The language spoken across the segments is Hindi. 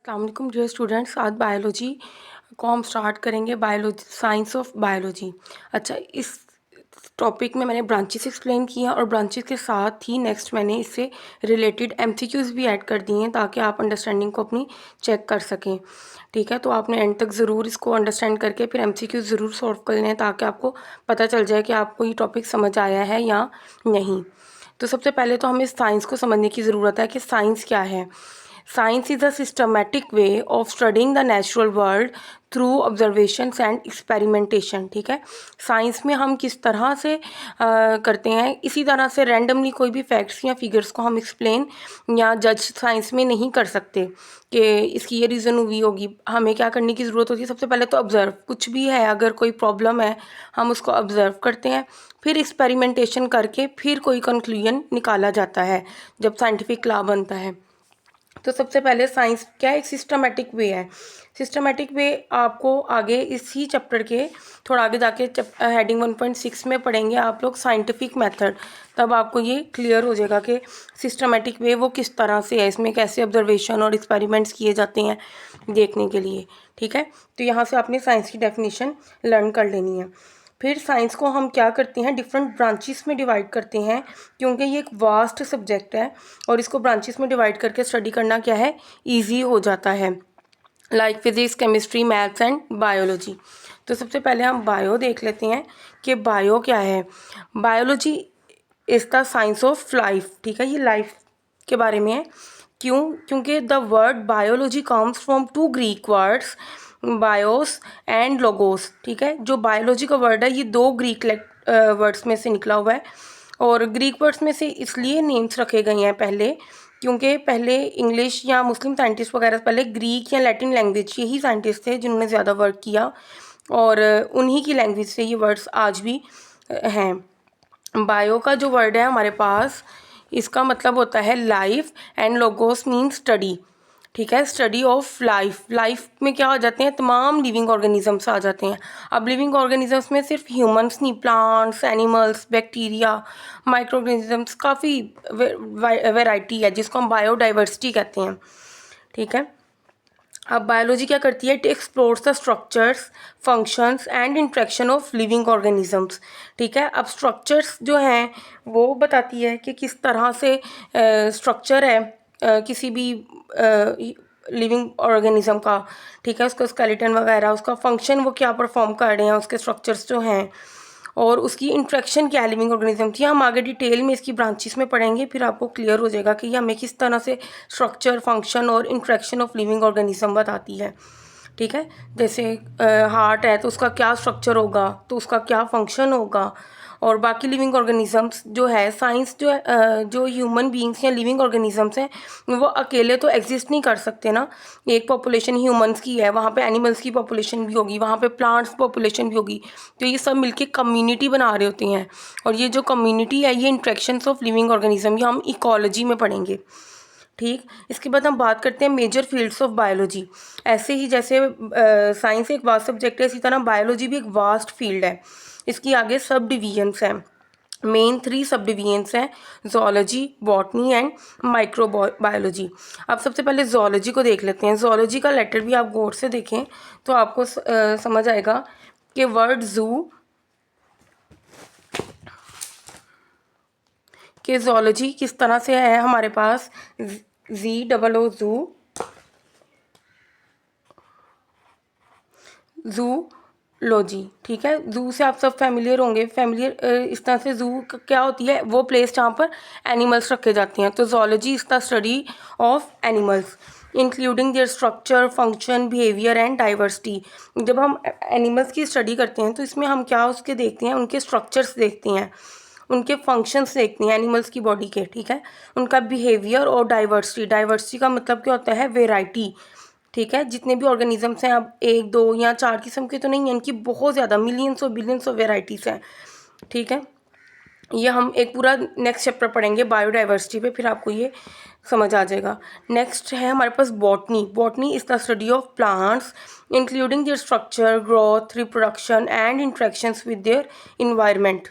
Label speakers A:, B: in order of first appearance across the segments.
A: अस्सलाम वालेकुम डियर स्टूडेंट्स। आज बायोलॉजी को हम स्टार्ट करेंगे, बायोलॉजी साइंस ऑफ बायोलॉजी। अच्छा, इस टॉपिक में मैंने ब्रांचेस एक्सप्लेन किए हैं और ब्रांचेस के साथ ही नेक्स्ट मैंने इससे रिलेटेड एमसीक्यूज़ भी ऐड कर दिए हैं ताकि आप अंडरस्टैंडिंग को अपनी चेक कर सकें। ठीक है, तो आपने एंड तक ज़रूर इसको अंडरस्टैंड करके फिर एमसीक्यूज़ ज़रूर सॉल्व कर लें ताकि आपको पता चल जाए कि आपको ये टॉपिक समझ आया है या नहीं। तो सबसे पहले तो हमें साइंस को समझने की ज़रूरत है कि साइंस क्या है। Science is a systematic way of studying the natural world through observations and experimentation. ठीक है, साइंस में हम किस तरह से करते हैं, इसी तरह से रैंडमली कोई भी फैक्ट्स या फिगर्स को हम एक्सप्लेन या जज साइंस में नहीं कर सकते कि इसकी ये रीज़न हुई होगी। हमें क्या करने की ज़रूरत होती है, सबसे पहले तो ऑब्ज़र्व, कुछ भी है अगर कोई प्रॉब्लम है हम उसको ऑब्ज़र्व करते हैं, फिर एक्सपेरिमेंटेशन करके फिर कोई कंक्लूजन निकाला जाता है जब साइंटिफिक लॉ बनता है। तो सबसे पहले साइंस क्या एक सिस्टमेटिक वे है। सिस्टमेटिक वे आपको आगे इसी चैप्टर के थोड़ा आगे जाके हेडिंग 1.6 में पढ़ेंगे आप लोग साइंटिफिक मेथड, तब आपको ये क्लियर हो जाएगा कि सिस्टमेटिक वे वो किस तरह से है, इसमें कैसे ऑब्जर्वेशन और एक्सपेरिमेंट्स किए जाते हैं देखने के लिए। ठीक है, तो यहाँ से आपने साइंस की डेफिनेशन लर्न कर लेनी है। फिर साइंस को हम क्या करते हैं, डिफरेंट ब्रांचेस में डिवाइड करते हैं क्योंकि ये एक वास्ट सब्जेक्ट है और इसको ब्रांचेस में डिवाइड करके स्टडी करना क्या है, ईजी हो जाता है, like physics, chemistry, maths and biology. तो सबसे पहले हम बायो देख लेते हैं कि बायो क्या है। Biology is the science of life. ठीक है, ये लाइफ के बारे में है। क्योंकि the word biology comes from two Greek words, bios and logos. ठीक है, जो बायोलॉजी का वर्ड है ये दो ग्रीक वर्ड्स में से निकला हुआ है और ग्रीक वर्ड्स में से इसलिए नेम्स रखे गए हैं पहले क्योंकि पहले इंग्लिश या मुस्लिम साइंटिस्ट वगैरह पहले ग्रीक या लैटिन लैंग्वेज यही साइंटिस्ट थे जिन्होंने ज़्यादा वर्क किया और उन्हीं की लैंग्वेज से ये वर्ड्स आज भी हैं। बायो का जो वर्ड है हमारे पास, इसका मतलब होता है life and logos mean study. ठीक है, स्टडी ऑफ लाइफ। लाइफ में क्या आ जाते हैं, तमाम लिविंग ऑर्गेनिजम्स आ जाते हैं। अब लिविंग ऑर्गेनिजम्स में सिर्फ ह्यूमंस नहीं, plants, animals, bacteria, micro organisms, काफ़ी वैरायटी है जिसको हम बायोडाइवर्सिटी कहते हैं। ठीक है, अब बायोलॉजी क्या करती है, it explores the structures, functions and interaction of living organisms. ठीक है, अब स्ट्रक्चर्स जो हैं वो बताती है कि किस तरह से स्ट्रक्चर है किसी भी लिविंग ऑर्गेनिज्म का। ठीक है, उसका स्केलेटन वगैरह, उसका फंक्शन वो क्या परफॉर्म कर रहे हैं, उसके स्ट्रक्चर्स जो हैं और उसकी इंट्रैक्शन क्या है लिविंग ऑर्गेनिज्म की। हम आगे डिटेल में इसकी ब्रांचेस में पढ़ेंगे, फिर आपको क्लियर हो जाएगा कि ये हमें किस तरह से स्ट्रक्चर, फंक्शन और इंट्रैक्शन ऑफ लिविंग ऑर्गेनिज्म बताती है। ठीक है, जैसे हार्ट है तो उसका क्या स्ट्रक्चर होगा, तो उसका क्या फंक्शन होगा, और बाकी लिविंग ऑर्गेनिजम्स जो है, साइंस जो है जो ह्यूमन बींग्स या लिविंग ऑर्गेनिजम्स हैं वो अकेले तो एग्जिस्ट नहीं कर सकते ना। एक पॉपुलेशन ह्यूमंस की है, वहाँ पे एनिमल्स की पॉपुलेशन भी होगी, वहाँ पे प्लांट्स पॉपुलेशन भी होगी, तो ये सब मिलके कम्युनिटी बना रहे होते हैं और ये जो कम्युनिटी है ये इंट्रैक्शंस ऑफ लिविंग ऑर्गेनिज्म, ये हम इकोलॉजी में पढ़ेंगे। ठीक, इसके बाद हम बात करते हैं मेजर फील्ड्स ऑफ बायोलॉजी। ऐसे ही जैसे साइंस एक वास्ट सब्जेक्ट है, इसी तरह बायोलॉजी भी एक वास्ट फील्ड है। इसकी आगे सब डिवीजन्स हैं, मेन 3 सब डिवीजन्स हैं, जोलॉजी, बॉटनी एंड माइक्रोबायोलॉजी। अब सबसे पहले जोलॉजी को देख लेते हैं। जोलॉजी का लेटर भी आप गौर से देखें तो आपको समझ आएगा कि वर्ड जू कि जोलॉजी किस तरह से है हमारे पास, ZOO जू, जूलॉजी। ठीक है, जू से आप सब फैमिलियर होंगे, इस तरह से जू क्या होती है, वो प्लेस जहाँ पर एनिमल्स रखे जाते हैं। तो zoology is the study of animals including their structure, function, behaviour and diversity. जब हम एनिमल्स की स्टडी करते हैं तो इसमें हम क्या उसके देखते हैं, उनके स्ट्रक्चर्स देखते हैं, उनके फंक्शंस देखते हैं एनिमल्स की बॉडी के। ठीक है, उनका बिहेवियर और डाइवर्सिटी। डाइवर्सिटी का मतलब क्या होता है, वेराइटी। ठीक है, जितने भी ऑर्गेनिजम्स हैं, अब 1, 2 या 4 किस्म के तो नहीं हैं, इनकी बहुत ज़्यादा मिलियंस और बिलियंस ऑफ वेराइटीज़ हैं। ठीक है, ये हम एक पूरा नेक्स्ट चैप्टर पढ़ेंगे बायोडाइवर्सिटी पे, फिर आपको ये समझ आ जाएगा। नेक्स्ट है हमारे पास botany. Botany is the study of plants including their structure, growth, reproduction and interactions with their environment.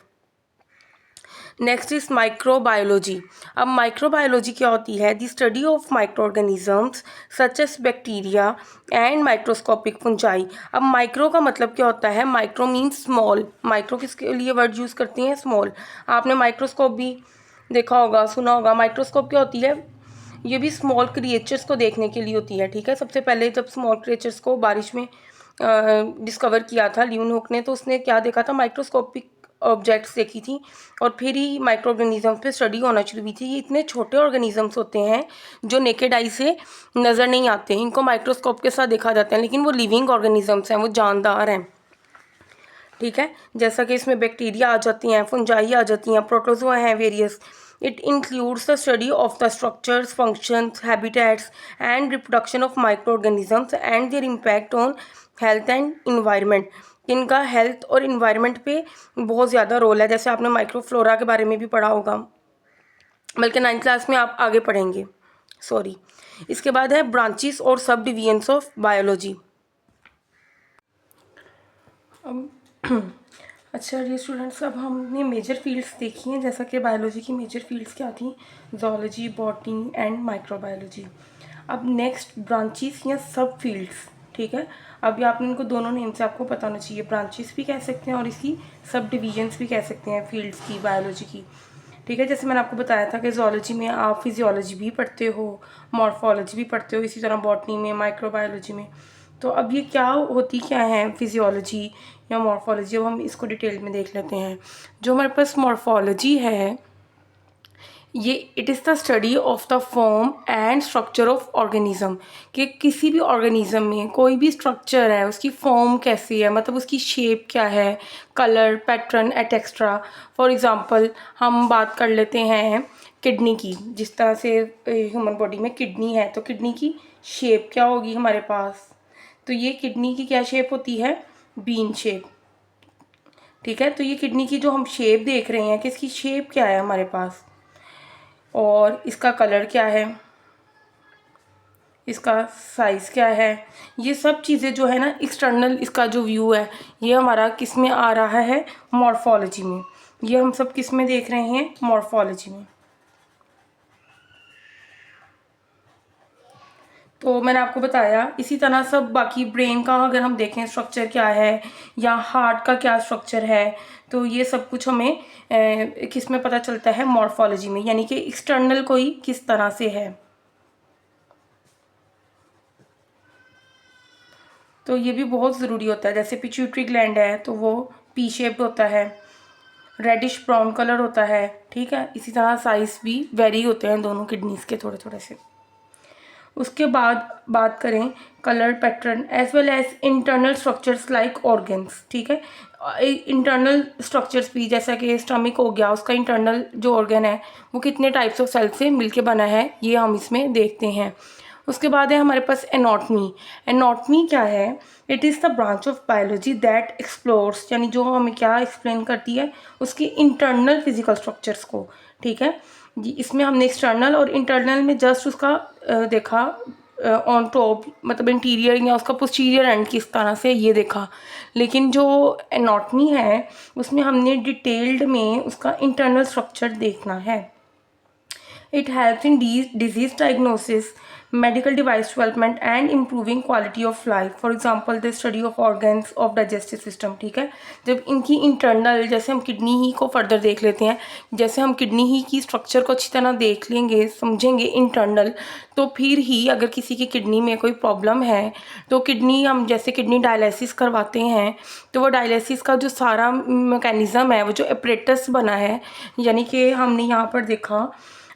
A: Next is microbiology. अब माइक्रोबायोलॉजी क्या होती है? The study of microorganisms such as bacteria and microscopic fungi. अब माइक्रो का मतलब क्या होता है? Micro means small. माइक्रो किसके लिए वर्ड यूज़ करती हैं? स्मॉल। आपने माइक्रोस्कोप भी देखा होगा, सुना होगा। माइक्रोस्कोप क्या होती है? ये भी स्मॉल क्रिएचर्स को देखने के लिए होती है, ठीक है। सबसे पहले जब स्मॉल क्रिएचर्स को बारिश में डिस्कवर किया था ल्यूनहुक ने, तो उसने क्या देखा था? माइक्रोस्कोपिक ऑब्जेक्ट्स देखी थी, और फिर ही माइक्रो ऑर्गेनिजम्स पे स्टडी होना शुरू हुई थी। ये इतने छोटे ऑर्गेनिजम्स होते हैं जो नेकेड आई से नज़र नहीं आते हैं, इनको माइक्रोस्कोप के साथ देखा जाता है, लेकिन वो लिविंग ऑर्गेनिजम्स हैं, वो जानदार हैं, ठीक है। जैसा कि इसमें बैक्टीरिया आ जाती हैं, फंजाई आ जाती हैं, प्रोटोजोआ हैं various. It includes the study of the structures, functions, habitats and reproduction of micro organisms and there impact on health and environment. इनका हेल्थ और इन्वायरमेंट पे बहुत ज़्यादा रोल है। जैसे आपने माइक्रोफ्लोरा के बारे में भी पढ़ा होगा, बल्कि 9th क्लास में आप आगे पढ़ेंगे, सॉरी। इसके बाद है ब्रांचेस और सब डिवीजन्स ऑफ बायोलॉजी। अच्छा ये स्टूडेंट्स, अब हमने मेजर फील्ड्स देखी हैं। जैसा कि बायोलॉजी की मेजर फील्ड्स क्या थी? Zoology, botany and microbiology. अब नेक्स्ट ब्रांचेस या सब फील्ड्स, ठीक है। अभी आपने इनको दोनों नेम से आपको पता होना चाहिए, ब्रांचेस भी कह सकते हैं और इसकी सब डिवीजन्स भी कह सकते हैं फील्ड्स की, बायोलॉजी की, ठीक है। जैसे मैंने आपको बताया था कि ज़ूलॉजी में आप फिजियोलॉजी भी पढ़ते हो, मॉर्फोलॉजी भी पढ़ते हो, इसी तरह बॉटनी में, माइक्रोबायोलॉजी में। तो अब ये क्या होती क्या है फिजियोलॉजी या मॉर्फोलॉजी? अब हम इसको डिटेल में देख लेते हैं। जो हमारे पास मॉर्फोलॉजी है, ये it is the study of the form and structure of organism, कि किसी भी ऑर्गेनिज्म में कोई भी स्ट्रक्चर है, उसकी फॉर्म कैसी है, मतलब उसकी शेप क्या है, colour, pattern etcetera. For example हम बात कर लेते हैं किडनी की। जिस तरह से ह्यूमन बॉडी में किडनी है, तो किडनी की शेप क्या होगी हमारे पास? तो ये किडनी की क्या शेप होती है? बीन शेप, ठीक है। तो ये किडनी की जो हम शेप देख रहे हैं कि इसकी शेप क्या है हमारे पास, और इसका कलर क्या है, इसका साइज़ क्या है, ये सब चीज़ें जो है ना, एक्सटर्नल इसका जो व्यू है, ये हमारा किस में आ रहा है? मॉर्फोलॉजी में। ये हम सब किस में देख रहे हैं? मॉर्फोलॉजी में। तो मैंने आपको बताया, इसी तरह सब बाकी ब्रेन का अगर हम देखें स्ट्रक्चर क्या है, या हार्ट का क्या स्ट्रक्चर है, तो ये सब कुछ हमें किस में पता चलता है? मॉर्फोलॉजी में, यानी कि एक्सटर्नल कोई किस तरह से है। तो ये भी बहुत ज़रूरी होता है। जैसे पिट्यूटरी ग्लैंड है तो वो पी शेप होता है, रेडिश ब्राउन कलर होता है, ठीक है। इसी तरह साइज़ भी वेरी होते हैं दोनों किडनीज़ के थोड़े थोड़े से। उसके बाद बात करें colour, pattern as well as internal structures like organs, ठीक है। इंटरनल स्ट्रक्चर्स भी, जैसा कि स्टमक हो गया, उसका इंटरनल जो ऑर्गन है वो कितने टाइप्स ऑफ सेल से मिलके बना है, ये हम इसमें देखते हैं। उसके बाद है हमारे पास एनाटॉमी। एनाटॉमी क्या है? It is the branch of biology that explores, यानी जो हमें क्या एक्सप्लेन करती है? उसके इंटरनल फिजिकल स्ट्रक्चर्स को, ठीक है जी। इसमें हमने एक्सटर्नल और इंटरनल में जस्ट उसका देखा ऑन टॉप, मतलब इंटीरियर या उसका पोस्टीरियर एंड किस तरह से, ये देखा। लेकिन जो एनाटॉमी है उसमें हमने डिटेल्ड में उसका इंटरनल स्ट्रक्चर देखना है। It helps in disease diagnosis, medical device development and improving quality of life. For example, the study of organs of digestive system, ठीक है। जब इनकी इंटरनल, जैसे हम किडनी ही को फर्दर देख लेते हैं, जैसे हम किडनी ही की स्ट्रक्चर को अच्छी तरह देख लेंगे, समझेंगे इंटरनल, तो फिर ही अगर किसी की किडनी में कोई प्रॉब्लम है, तो किडनी हम जैसे किडनी डायलिसिस करवाते हैं, तो वो डायलिसिस का जो सारा मैकेनिज़्म है, वो जो अपरेटस बना है, यानी कि हमने यहाँ पर देखा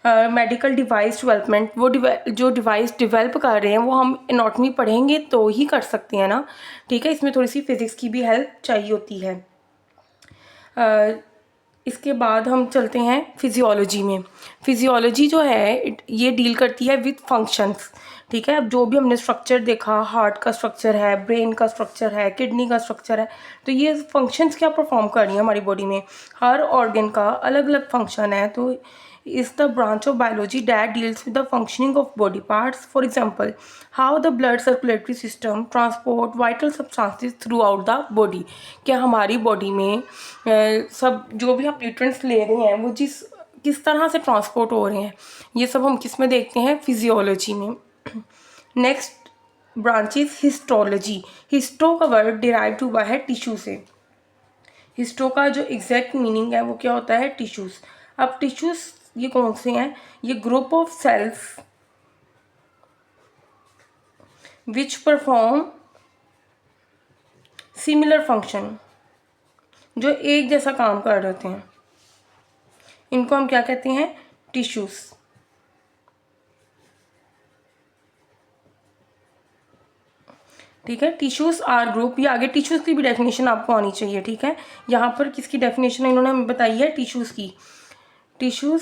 A: मेडिकल डिवाइस डेवलपमेंट, वो जो डिवाइस डेवलप कर रहे हैं वो हम एनाटॉमी पढ़ेंगे तो ही कर सकते हैं ना, ठीक है। इसमें थोड़ी सी फिज़िक्स की भी हेल्प चाहिए होती है। इसके बाद हम चलते हैं फिजियोलॉजी में। फिजियोलॉजी जो है ये डील करती है विथ फंक्शंस, ठीक है। अब जो भी हमने स्ट्रक्चर देखा, हार्ट का स्ट्रक्चर है, ब्रेन का स्ट्रक्चर है, किडनी का स्ट्रक्चर है, तो ये फंक्शंस क्या परफॉर्म कर रही हैं हमारी बॉडी में? हर ऑर्गन का अलग अलग फंक्शन है, तो is the branch of biology that deals with the functioning of body parts. For example, how the blood circulatory system transport vital substances throughout the body. क्या हमारी बॉडी में सब जो भी हम न्यूट्रिएंट्स ले रहे हैं वो किस तरह से ट्रांसपोर्ट हो रहे हैं, ये सब हम किस में देखते हैं, फिजियोलॉजी में. Next branch is histology. Histo का वर्ड डिराइव हुआ है टिश्यू से. हिस्टो का जो एग्जैक्ट मीनिंग है वो क्या होता है, टिश्यूज. अब टिश्यूज ये कौन से हैं, ये group of cells which perform similar function, जो एक जैसा काम कर रहे होते हैं, इनको हम क्या कहते हैं, टिश्यूज. ठीक है, टिश्यूज आर ग्रुप. ये आगे टिश्यूज की भी डेफिनेशन आपको आनी चाहिए. ठीक है, यहाँ पर किसकी डेफिनेशन इन्होंने हमें बताई है, टिश्यूज की. Tissues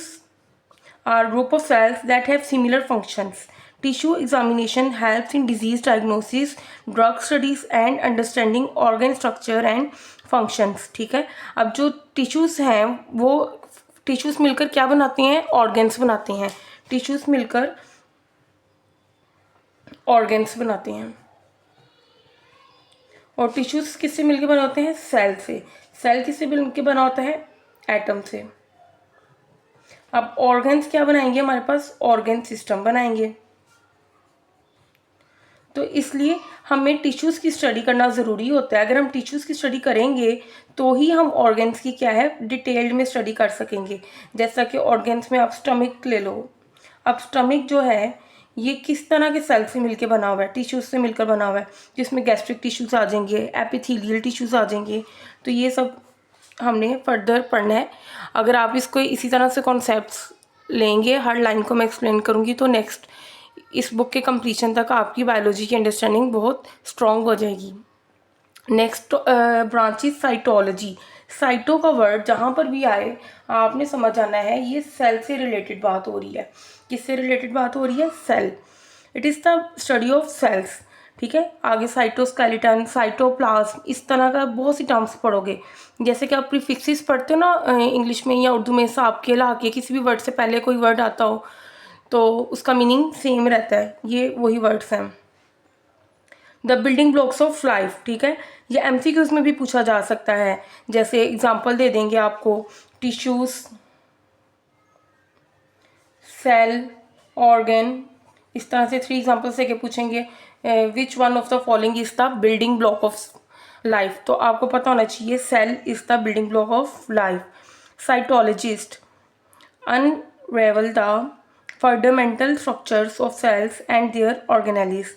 A: are group of cells that have similar functions. Tissue examination helps in disease diagnosis, drug studies and understanding organ structure and functions. ठीक है, अब जो टिश्यूज हैं वो टिश्यूज मिलकर क्या बनाते हैं, ऑर्गन्स बनाते हैं. टिश्यूज मिलकर ऑर्गन्स बनाते हैं. और टिश्यूज किससे मिलकर बना होते हैं, सेल से. सेल किससे मिलकर बना होता है, एटम से. अब ऑर्गन्स क्या बनाएंगे, हमारे पास ऑर्गन सिस्टम बनाएंगे. तो इसलिए हमें टिश्यूज की स्टडी करना ज़रूरी होता है. अगर हम टिश्यूज की स्टडी करेंगे तो ही हम ऑर्गन्स की क्या है, डिटेल्ड में स्टडी कर सकेंगे. जैसा कि ऑर्गन्स में आप स्टमक ले लो. अब स्टमक जो है ये किस तरह के सेल से मिलकर बना हुआ है, टिश्यूज से मिलकर बना हुआ है, जिसमें गैस्ट्रिक टिश्यूज आ जाएंगे, एपिथेलियल टिश्यूज आ जाएंगे. तो ये सब हमने फर्दर पढ़ना है. अगर आप इसको इसी तरह से कॉन्सेप्ट्स लेंगे, हर लाइन को मैं एक्सप्लेन करूँगी, तो नेक्स्ट इस बुक के कंप्लीशन तक आपकी बायोलॉजी की अंडरस्टैंडिंग बहुत स्ट्रॉन्ग हो जाएगी. Next branch is cytology. Cyto का वर्ड जहाँ पर भी आए आपने समझ आना है ये सेल से रिलेटेड बात हो रही है. किससे रिलेटेड बात हो रही है, cell. It is the study of cells. ठीक है, आगे साइटोस्केलेटन, साइटोप्लाज्म, इस तरह का बहुत सी टर्म्स पढ़ोगे. जैसे कि आप प्रीफिक्सेस पढ़ते हो ना इंग्लिश में या उर्दू में, साप के ला के किसी भी वर्ड से पहले कोई वर्ड आता हो तो उसका मीनिंग सेम रहता है. ये वही वर्ड्स हैं. The building blocks of life. ठीक है, ये एमसीक्यूज में भी पूछा जा सकता है. जैसे एग्जांपल दे देंगे आपको, टिश्यूज, सेल, ऑर्गन, इस तरह से 3 एग्जांपल्स से पूछेंगे. Which one of the following is the building block of life. तो आपको पता होना चाहिए cell is the building block of life. Cytologist unravel the fundamental structures of cells and their organelles.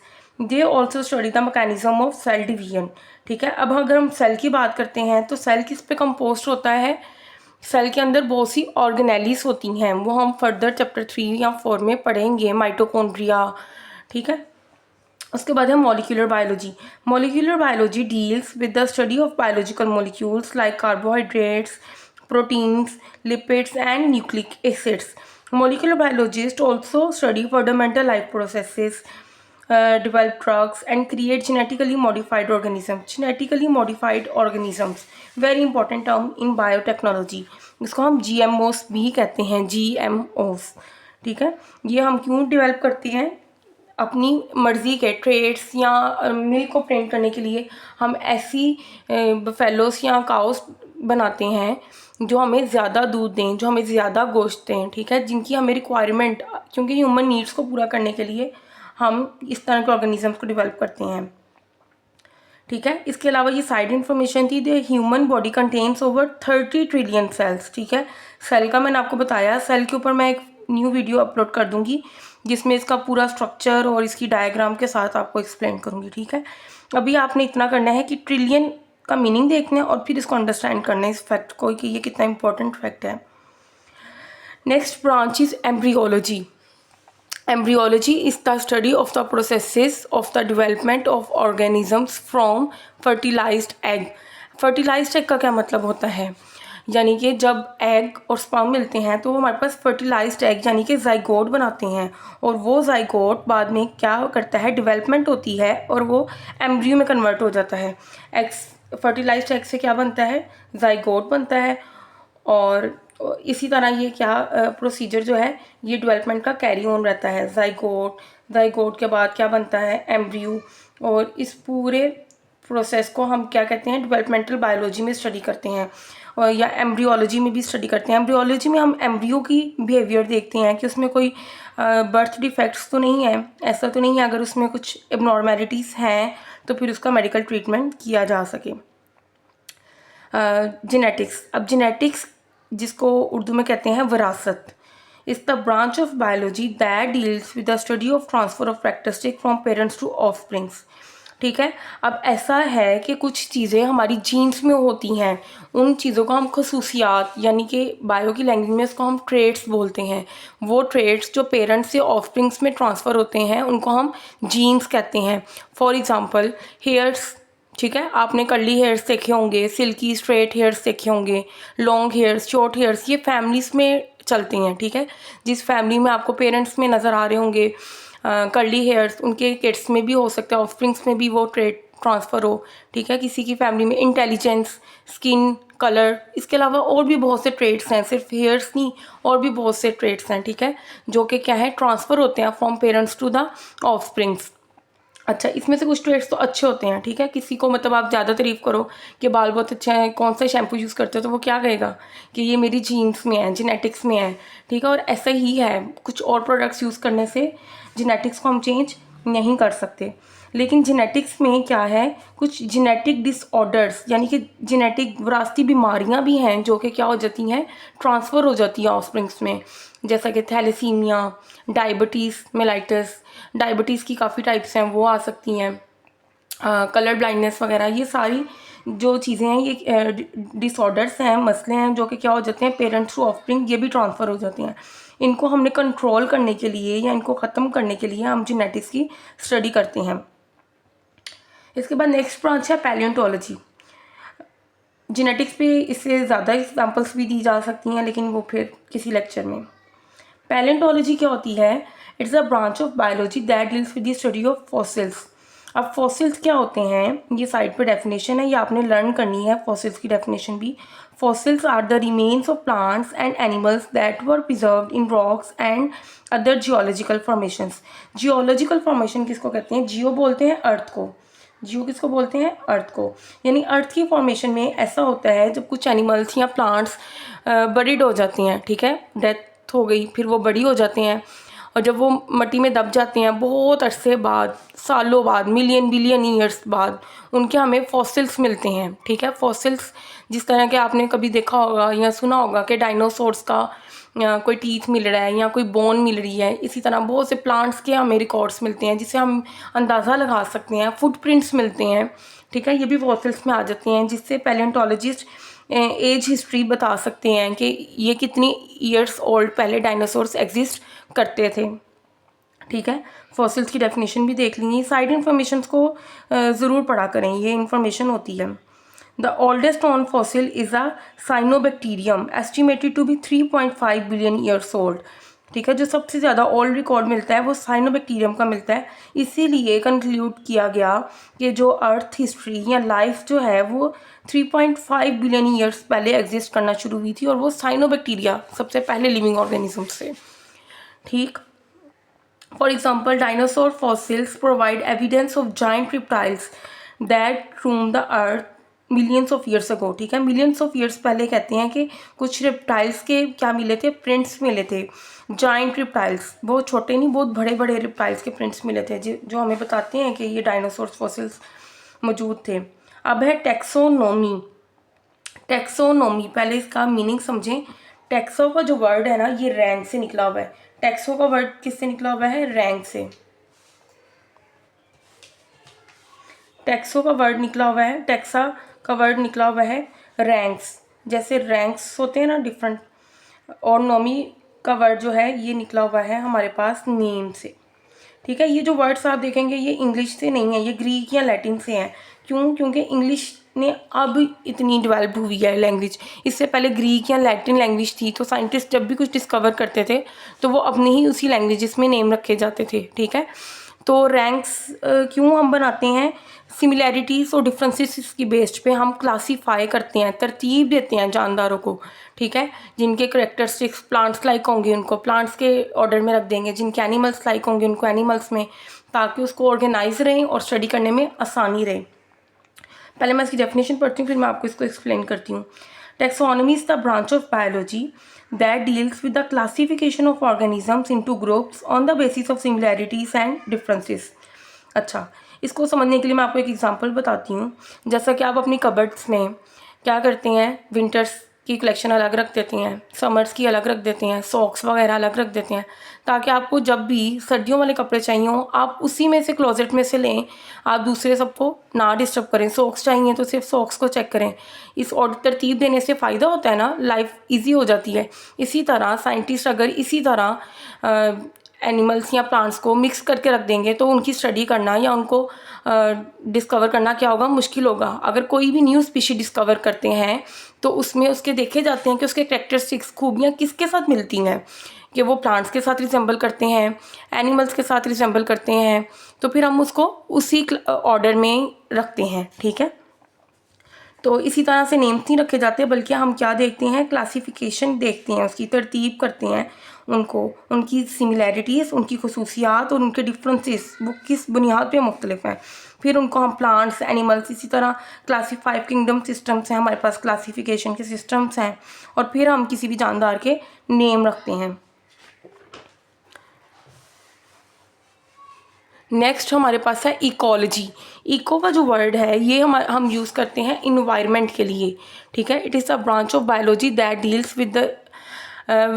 A: They also study the mechanism of cell division. ठीक है, अब अगर हम सेल की बात करते हैं तो सेल किस पे कंपोस्ट होता है, सेल के अंदर बहुत सी ऑर्गेनेलीज होती हैं. वो हम फर्दर चैप्टर 3 या 4 में पढ़ेंगे, माइटोकॉन्ड्रिया. ठीक है, उसके बाद है molecular biology. Molecular biology deals with the study of biological molecules like carbohydrates, proteins, lipids and nucleic acids. Molecular biologists also study fundamental life processes, develop drugs and create genetically modified organisms. Genetically modified organisms, very important term in biotechnology. इसको हम GMOs भी कहते हैं, GMOs. ठीक है, ये हम क्यों डेवलप करते हैं, अपनी मर्ज़ी के ट्रेड्स या मिल्क को प्रिंट करने के लिए हम ऐसी बफेलोस या काउस बनाते हैं जो हमें ज़्यादा दूध दें, जो हमें ज़्यादा गोश्त दें. ठीक है, जिनकी हमें रिक्वायरमेंट, क्योंकि ह्यूमन नीड्स को पूरा करने के लिए हम इस तरह के ऑर्गेनिजम्स को डेवलप करते हैं. ठीक है, इसके अलावा ये साइड इन्फॉर्मेशन थी. The human body contains over 30 trillion cells. ठीक है, सेल का मैंने आपको बताया. सेल के ऊपर मैं एक न्यू वीडियो अपलोड कर दूँगी जिसमें इसका पूरा स्ट्रक्चर और इसकी डायग्राम के साथ आपको एक्सप्लेन करूँगी. ठीक है, अभी आपने इतना करना है कि ट्रिलियन का मीनिंग देखना है और फिर इसको अंडरस्टैंड करना है, इस फैक्ट को, कि ये कितना इंपॉर्टेंट फैक्ट है. Next branch is embryology. Embryology is the study of the processes of the development of organisms from fertilised egg. Fertilised egg का क्या मतलब होता है, यानी कि जब एग और स्पर्म मिलते हैं तो वो हमारे पास फर्टिलाइज्ड एग यानी कि जाइगोट बनाते हैं. और वो जाइगोट बाद में क्या करता है, डेवलपमेंट होती है और वो एम्ब्रियो में कन्वर्ट हो जाता है. एग्स, फर्टिलाइज्ड एग से क्या बनता है, जाइगोट बनता है. और इसी तरह ये क्या प्रोसीजर जो है ये डेवलपमेंट का कैरी ऑन रहता है। जाइगोट के बाद क्या बनता है, एम्ब्रियो, और इस पूरे प्रोसेस को हम क्या कहते हैं, डेवलपमेंटल बायोलॉजी में स्टडी करते हैं, और या एम्ब्रियोलॉजी में भी स्टडी करते हैं। एम्ब्रियोलॉजी में हम एम्ब्रियो की बिहेवियर देखते हैं कि उसमें कोई बर्थ डिफेक्ट्स तो नहीं है, ऐसा तो नहीं है, अगर उसमें कुछ एबनॉर्मेलिटीज़ हैं तो फिर उसका मेडिकल ट्रीटमेंट किया जा सके। जेनेटिक्स, अब जेनेटिक्स जिसको उर्दू में कहते हैं विरासत, is the branch of biology that deals with the study of transfer of characteristic from parents to offsprings. ठीक है, अब ऐसा है कि कुछ चीज़ें हमारी जीन्स में होती हैं, उन चीज़ों को हम खसूसियात, यानी कि बायो की लैंग्वेज में उसको हम ट्रेड्स बोलते हैं। वो ट्रेड्स जो पेरेंट्स से ऑफस्प्रिंग्स में ट्रांसफ़र होते हैं उनको हम जीन्स कहते हैं। फॉर एग्ज़ाम्पल हेयर्स, ठीक है, आपने कर्ली हेयर्स देखे होंगे, सिल्की स्ट्रेट हेयर्स देखे होंगे, लॉन्ग हेयर्स, शॉर्ट हेयर्स, ये फैमिलीज़ में चलते हैं। ठीक है, जिस फैमिली में आपको पेरेंट्स में नज़र आ रहे होंगे कर्ली हेयर्स, उनके किड्स में भी हो सकता है, ऑफस्प्रिंग्स में भी वो ट्रेट ट्रांसफ़र हो। ठीक है, किसी की फैमिली में इंटेलिजेंस, स्किन कलर, इसके अलावा और भी बहुत से ट्रेट्स हैं, सिर्फ हेयर्स नहीं, और भी बहुत से ट्रेट्स हैं। ठीक है, जो कि क्या है, ट्रांसफ़र होते हैं from parents to the offsprings. अच्छा, इसमें से कुछ ट्रेड्स तो अच्छे होते हैं। ठीक है, किसी को मतलब आप ज़्यादा तारीफ़ करो कि बाल बहुत अच्छे हैं, कौन सा शैम्पू यूज़ करते हो, तो वो क्या कहेगा कि ये मेरी जीन्स में है, जेनेटिक्स में है। ठीक है, और ऐसा ही है, कुछ और प्रोडक्ट्स यूज़ करने से जेनेटिक्स को हम चेंज नहीं कर सकते। लेकिन जेनेटिक्स में क्या है, कुछ जेनेटिक डिसऑर्डर्स, यानी कि जेनेटिक विरासती बीमारियां भी हैं जो कि क्या हो जाती हैं, ट्रांसफ़र हो जाती हैं ऑफस्प्रिंग्स में, जैसा कि थैलेसीमिया, डायबिटीज़ मेलाइटस, डायबिटीज़ की काफ़ी टाइप्स हैं, वो आ सकती हैं, कलर ब्लाइंडनेस वगैरह, ये सारी जो चीज़ें हैं ये डिसऑर्डर्स हैं, मसले हैं जो कि क्या हो जाते हैं, पेरेंट्स टू ऑफस्प्रिंग ये भी ट्रांसफ़र हो जाते हैं। इनको हमने कंट्रोल करने के लिए या इनको ख़त्म करने के लिए हम जेनेटिक्स की स्टडी करते हैं। इसके बाद नेक्स्ट ब्रांच है पैलियोंटोलॉजी। जेनेटिक्स पे इससे ज़्यादा एग्जांपल्स भी दी जा सकती हैं, लेकिन वो फिर किसी लेक्चर में। पैलियोंटोलॉजी क्या होती है, it's a branch of biology that deals with the study of fossils. अब फॉसिल्स क्या होते हैं, ये साइड पे डेफिनेशन है, ये आपने लर्न करनी है फॉसिल्स की डेफिनेशन भी। Fossils are the remains of plants and animals that were preserved in rocks and other geological formations. Geological formation किसको कहते हैं, जियो बोलते हैं अर्थ को, जियो किसको बोलते हैं, अर्थ को, यानी अर्थ की फॉर्मेशन में ऐसा होता है जब कुछ एनिमल्स या प्लांट्स बरीड हो जाती हैं। ठीक है, डेथ हो गई, फिर वो बड़ी हो जाते हैं, और जब वो मिट्टी में दब जाते हैं बहुत अरसे बाद, सालों बाद, मिलियन बिलियन ईयर्स बाद, उनके हमें फॉसिल्स मिलते हैं। ठीक है, फॉसिल्स जिस तरह के आपने कभी देखा होगा या सुना होगा कि डायनासोर्स का कोई टीथ मिल रहा है या कोई बोन मिल रही है, इसी तरह बहुत से प्लांट्स के हमें रिकॉर्ड्स मिलते हैं जिससे हम अंदाज़ा लगा सकते हैं, फुटप्रिंट्स मिलते हैं। ठीक है, ये भी फॉसिल्स में आ जाते हैं, जिससे पैलियोंटोलॉजिस्ट एज हिस्ट्री बता सकते हैं कि ये कितनी ईयर्स ओल्ड पहले डायनासोर्स एग्जिस्ट करते थे। ठीक है, फॉसिल्स की डेफिनेशन भी देख लेंगे, साइड इन्फॉर्मेशन को ज़रूर पढ़ा करें, ये इन्फॉर्मेशन होती है। The oldest known fossil is a cyanobacterium estimated to be 3.5 billion years old. ठीक है, जो सबसे ज़्यादा ओल्ड रिकॉर्ड मिलता है वो साइनोबैक्टीरियम का मिलता है। इसीलिए कंक्लूड किया गया कि जो अर्थ हिस्ट्री या लाइफ जो है वो 3.5 बिलियन ईयर्स पहले एग्जिस्ट करना शुरू हुई थी, और वो साइनोबैक्टीरिया सबसे पहले लिविंग ऑर्गेनिज्म से। ठीक, for example, dinosaur fossils provide evidence of giant reptiles that roamed the earth millions of years ago। ठीक है, millions of years पहले कहते हैं कि कुछ reptiles के क्या मिले थे, prints मिले थे, giant reptiles, बहुत छोटे नहीं, बहुत बड़े बड़े reptiles के prints मिले थे जो हमें बताते हैं कि ये dinosaur fossils मौजूद थे। अब है टैक्सोनोमी। टैक्सोनोमी, पहले इसका मीनिंग समझें। टैक्सो का जो वर्ड है ना, ये रैंक से निकला हुआ है। टैक्सो का वर्ड किससे निकला हुआ है, रैंक से। टैक्सो का वर्ड निकला हुआ है, टैक्सा का वर्ड निकला हुआ है रैंक्स, जैसे रैंक्स होते हैं ना डिफरेंट, और नोमी का वर्ड जो है ये निकला हुआ है हमारे पास नेम से। ठीक है, ये जो वर्ड्स आप देखेंगे ये इंग्लिश से नहीं है, ये ग्रीक या लैटिन से हैं। क्यों, क्योंकि इंग्लिश ने अब इतनी डेवलप हुई है लैंग्वेज, इससे पहले ग्रीक या लैटिन लैंग्वेज थी, तो साइंटिस्ट जब भी कुछ डिस्कवर करते थे तो वो अपने ही उसी लैंग्वेजेस में नेम रखे जाते थे। ठीक है, तो रैंक्स क्यों हम बनाते हैं, सिमिलैरिटीज़ और डिफरेंसेस की बेस्ड पे हम क्लासीफाई करते हैं, तरतीब देते हैं जानदारों को। ठीक है, जिनके करेक्टरिस्टिक्स प्लांट्स लाइक होंगे उनको प्लांट्स के ऑर्डर में रख देंगे, जिनके एनिमल्स लाइक होंगे उनको एनिमल्स में, ताकि उसको ऑर्गेनाइज रहें और स्टडी करने में आसानी रहे। पहले मैं इसकी डेफिनेशन पढ़ती हूँ, फिर मैं आपको इसको एक्सप्लेन करती हूँ। Taxonomy is the branch of biology that deals with the classification of organisms into groups on the basis of similarities and differences। अच्छा, इसको समझने के लिए मैं आपको एक एग्जांपल बताती हूँ। जैसा कि आप अपनी कबर्ड्स में क्या करते हैं, विंटर्स की कलेक्शन अलग रख देते हैं, समर्स की अलग रख देते हैं, सॉक्स वगैरह अलग रख देते हैं, ताकि आपको जब भी सर्दियों वाले कपड़े चाहिए हो आप उसी में से, क्लोजेट में से लें, आप दूसरे सबको ना डिस्टर्ब करें। सॉक्स चाहिए तो सिर्फ सॉक्स को चेक करें। इस और तरतीब देने से फ़ायदा होता है ना, लाइफ ईजी हो जाती है। इसी तरह साइंटिस्ट अगर इसी तरह एनिमल्स या प्लांट्स को मिक्स करके रख देंगे तो उनकी स्टडी करना या उनको डिस्कवर करना क्या होगा, मुश्किल होगा। अगर कोई भी न्यू स्पीशी डिस्कवर करते हैं तो उसमें उसके देखे जाते हैं कि उसके कैरेक्टरिस्टिक्स, खूबियाँ किसके साथ मिलती हैं, कि वो प्लांट्स के साथ रिजेंबल करते हैं, एनिमल्स के साथ रिजेंबल करते हैं, तो फिर हम उसको उसी ऑर्डर में रखते हैं। ठीक है, तो इसी तरह से नेम्स नहीं रखे जाते, बल्कि हम क्या देखते हैं, क्लासिफिकेशन देखते हैं, उसकी तरतीब करते हैं, उनको, उनकी सिमिलैरिटीज़, उनकी खसूसियात और उनके डिफरेंसेस वो किस बुनियाद पे मुख्तलिफ हैं। फिर उनको हम प्लांट्स, एनिमल्स, इसी तरह क्लासीफाई किंगडम सिस्टम्स हैं, हमारे पास क्लासिफिकेशन के सिस्टम्स हैं, और फिर हम किसी भी जानदार के नेम रखते हैं। नेक्स्ट हमारे पास है इकोलॉजी। इको का जो वर्ड है ये हम यूज़ करते हैं इन्वायरमेंट के लिए। ठीक है, it is a branch of biology that deals with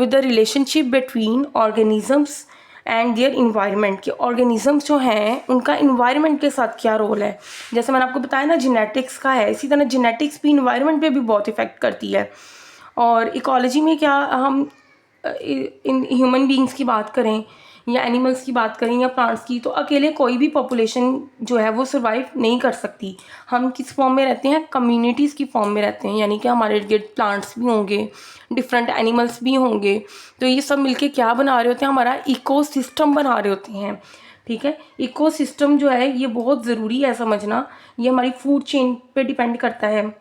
A: the relationship between organisms and their environment. के ऑर्गेनिजम्स जो हैं उनका इन्वायरमेंट के साथ क्या रोल है। जैसे मैंने आपको बताया ना, जेनेटिक्स का है, इसी तरह जेनेटिक्स भी इन्वायरमेंट पे भी बहुत इफ़ेक्ट करती है। और इकोलॉजी में क्या, हम इन ह्यूमन बींग्स की बात करें या एनिमल्स की बात करें या प्लांट्स की, तो अकेले कोई भी पॉपुलेशन जो है वो सर्वाइव नहीं कर सकती। हम किस फॉर्म में रहते हैं, कम्युनिटीज़ की फॉर्म में रहते हैं, यानी कि हमारे इर्द गिर्द प्लांट्स भी होंगे, डिफरेंट एनिमल्स भी होंगे, तो ये सब मिलके क्या बना रहे होते हैं, हमारा इकोसिस्टम बना रहे होते हैं। ठीक है, इकोसिस्टम जो है ये बहुत ज़रूरी है समझना, ये हमारी फूड चेन पे डिपेंड करता है।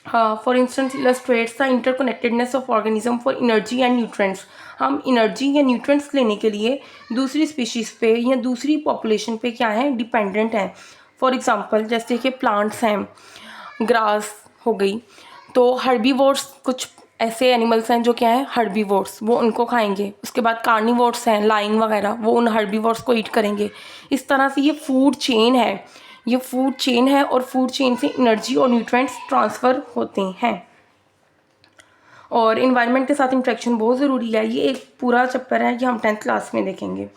A: For instance illustrates the interconnectedness of organism for energy and nutrients. हम एनर्जी या न्यूट्रिएंट्स लेने के लिए दूसरी स्पीशीज़ पे या दूसरी पॉपुलेशन पे क्या है, डिपेंडेंट हैं। फॉर एग्जांपल जैसे कि प्लांट्स हैं, ग्रास हो गई, तो हर्बीवोर्स कुछ ऐसे एनिमल्स हैं जो क्या है, हर्बीवोर्स, वो उनको खाएंगे। उसके बाद कार्निवोर्स हैं, लाइन वगैरह, वो उन हर्बीवोर्स को ईट करेंगे। इस तरह से ये फूड चेन है, ये फूड चेन है, और फूड चेन से एनर्जी और न्यूट्रिएंट्स ट्रांसफ़र होते हैं। और इन्वायरमेंट के साथ इंट्रैक्शन बहुत ज़रूरी है, ये एक पूरा चैप्टर है, ये हम 10th क्लास में देखेंगे।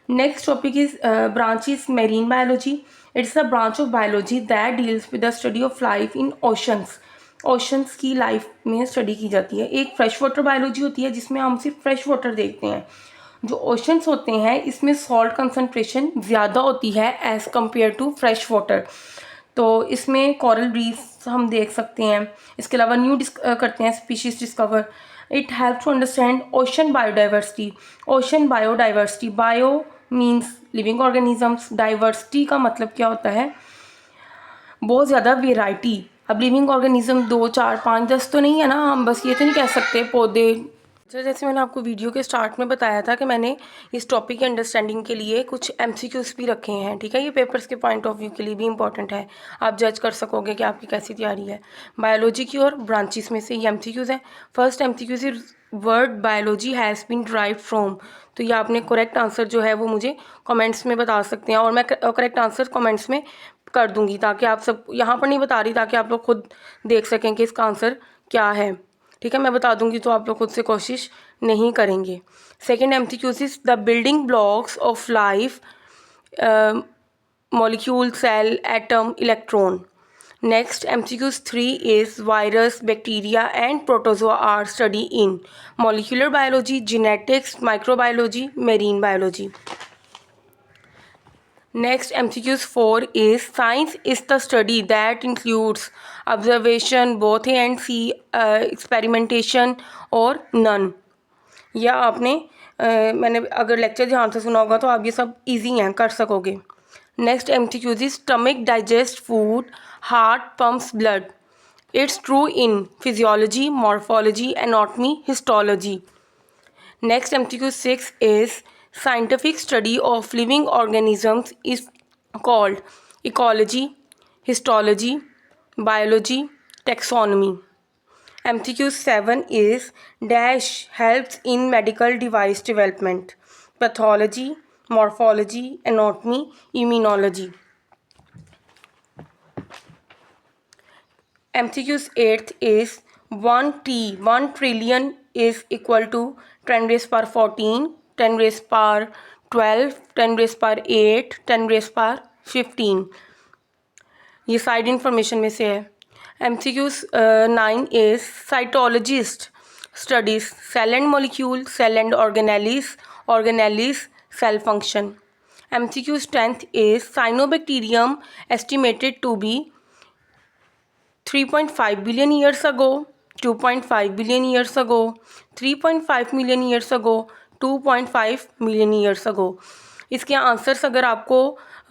A: Next topic is branch is marine biology. It's a branch of biology that deals with the study of life in oceans. Oceans की लाइफ में स्टडी की जाती है। एक फ्रेश वाटर बायोलॉजी होती है जिसमें हम सिर्फ फ्रेश वाटर देखते हैं। जो ओशंस होते हैं इसमें सॉल्ट कंसनट्रेशन ज़्यादा होती है as compare to fresh water, तो इसमें कॉरल रीफ्स हम देख सकते हैं। इसके अलावा न्यू करते हैं species discover. It help to understand ocean biodiversity. Ocean biodiversity, bio means living organisms, diversity का मतलब क्या होता है, बहुत ज़्यादा वेराइटी। अब लिविंग ऑर्गेनिज्म 2, 4, 5, 10 तो नहीं है ना, हम बस ये तो नहीं कह सकते पौधे। जैसे मैंने आपको वीडियो के स्टार्ट में बताया था कि मैंने इस टॉपिक की अंडरस्टैंडिंग के लिए कुछ MCQs भी रखे हैं। ठीक है, ये पेपर्स के पॉइंट ऑफ व्यू के लिए भी इंपॉर्टेंट है, आप जज कर सकोगे कि आपकी कैसी तैयारी है। बायोलॉजी की और ब्रांचेस में से ये MCQs हैं। फर्स्ट MCQ से word biology has been drive from, तो ये आपने करेक्ट आंसर जो है वो मुझे कमेंट्स में बता सकते हैं, और मैं करेक्ट आंसर कमेंट्स में कर दूंगी, ताकि आप सब, यहाँ पर नहीं बता रही, ताकि आप लोग खुद देख सकें कि इसका आंसर क्या है। ठीक है, मैं बता दूंगी तो आप लोग खुद से कोशिश नहीं करेंगे। Second MCQ is the building blocks of life, molecule, cell, atom, electron. Next MCQs 3 is virus, bacteria and protozoa are studied in molecular biology, genetics, microbiology, marine biology. Next MCQs 4 is science is the study that includes observation, both A and C, experimentation और none। या आपने मैंने अगर लेक्चर ध्यान से सुना होगा तो आप ये सब इजी हैं, कर सकोगे। Next MCQs is stomach digest food, heart pumps blood. It's true in physiology, morphology, anatomy, histology. Next MCQ 6 is scientific study of living organisms is called ecology, histology, biology, taxonomy. MCQ 7 is dash helps in medical device development, pathology, morphology, anatomy, immunology. MCQ's 8th is 1 trillion is equal to 10 raised power 14, 10 raised power 12, 10 raised power 8, 10 raised power 15. ये साइड इन्फॉर्मेशन में से है. MCQ's 9 is cytologist studies cell and molecule, cell and organelles, cell function. MCQ's 10th is cyanobacterium estimated to be 3.5 billion years ago, 2.5 billion years ago, 3.5 million years ago, 2.5 million years ago. इसके आंसर्स अगर आपको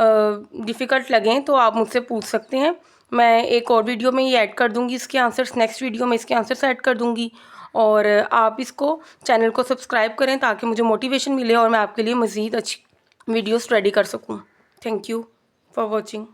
A: डिफ़िकल्ट लगें तो आप मुझसे पूछ सकते हैं. मैं एक और वीडियो में ये ऐड कर दूंगी इसके आंसर्स. नेक्स्ट वीडियो में इसके आंसर्स ऐड कर दूंगी. और आप इसको चैनल को सब्सक्राइब करें ताकि मुझे मोटिवेशन मिले और मैं आपके लिए मज़ीद अच्छी वीडियोस रेडी कर सकूं. Thank you for watching.